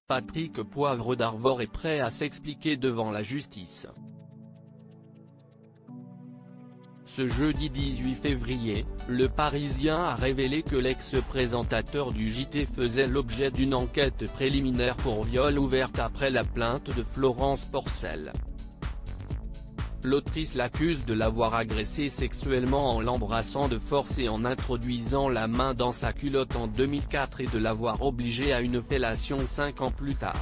Patrick Poivre d'Arvor est prêt à s'expliquer devant la justice. Ce jeudi 18 février, Le Parisien a révélé que l'ex-présentateur du JT faisait l'objet d'une enquête préliminaire pour viol ouverte après la plainte de Florence Porcel. L'autrice l'accuse de l'avoir agressé sexuellement en l'embrassant de force et en introduisant la main dans sa culotte en 2004 et de l'avoir obligé à une fellation 5 ans plus tard.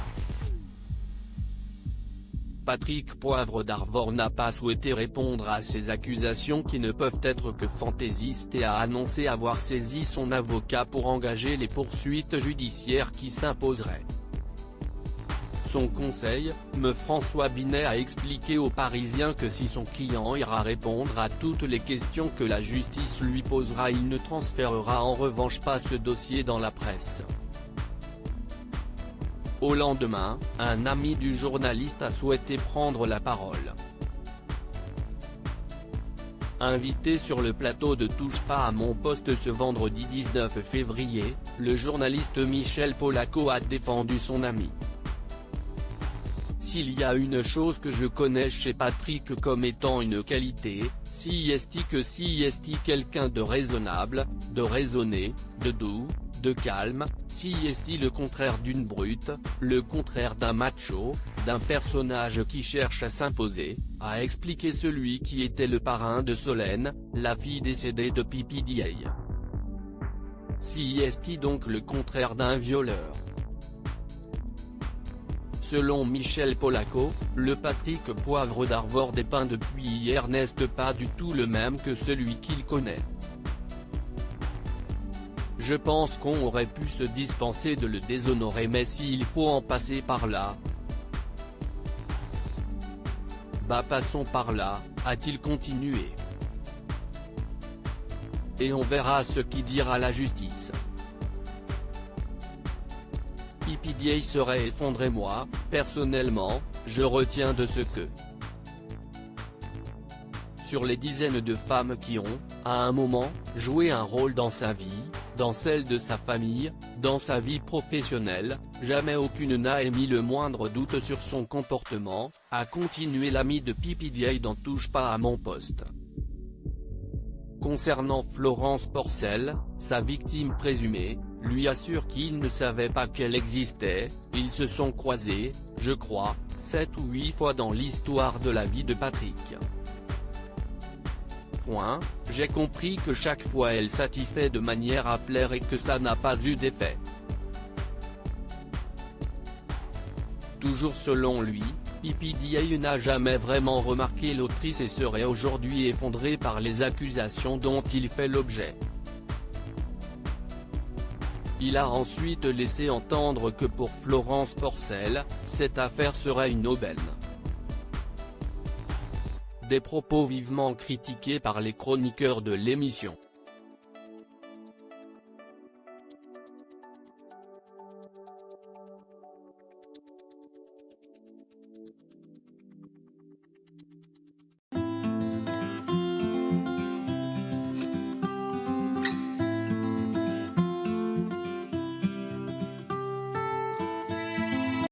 Patrick Poivre d'Arvor n'a pas souhaité répondre à ces accusations qui ne peuvent être que fantaisistes et a annoncé avoir saisi son avocat pour engager les poursuites judiciaires qui s'imposeraient. Son conseil, M. François Binet a expliqué aux Parisiens que si son client ira répondre à toutes les questions que la justice lui posera, il ne transférera en revanche pas ce dossier dans la presse. Au lendemain, un ami du journaliste a souhaité prendre la parole. Invité sur le plateau de Touche pas à mon poste ce vendredi 19 février, le journaliste Michel Polaco a défendu son ami. S'il y a une chose que je connais chez Patrick comme étant une qualité, si est quelqu'un de raisonnable, de raisonné, de doux, de calme, si est le contraire d'une brute, le contraire d'un macho, d'un personnage qui cherche à s'imposer, a expliqué celui qui était le parrain de Solène, la fille décédée de PPDA. Si est donc le contraire d'un violeur. Selon Michel Polaco, le Patrick Poivre d'Arvor dépeint depuis hier n'est pas du tout le même que celui qu'il connaît. Je pense qu'on aurait pu se dispenser de le déshonorer, mais s'il faut en passer par là. Bah passons par là, a-t-il continué. Et on verra ce qui dira la justice. PPDA serait effondré. Moi, personnellement, je retiens de ce que. Sur les dizaines de femmes qui ont, à un moment, joué un rôle dans sa vie, dans celle de sa famille, dans sa vie professionnelle, jamais aucune n'a émis le moindre doute sur son comportement, a continué l'ami de PPDA dans Touche pas à mon poste. Concernant Florence Porcel, sa victime présumée, lui assure qu'il ne savait pas qu'elle existait, ils se sont croisés, je crois, 7 ou 8 fois dans l'histoire de la vie de Patrick. J'ai compris que chaque fois elle satisfait de manière à plaire et que ça n'a pas eu d'effet. Toujours selon lui, PPDA n'a jamais vraiment remarqué l'autrice et serait aujourd'hui effondré par les accusations dont il fait l'objet. Il a ensuite laissé entendre que pour Florence Porcel, cette affaire serait une aubaine. Des propos vivement critiqués par les chroniqueurs de l'émission.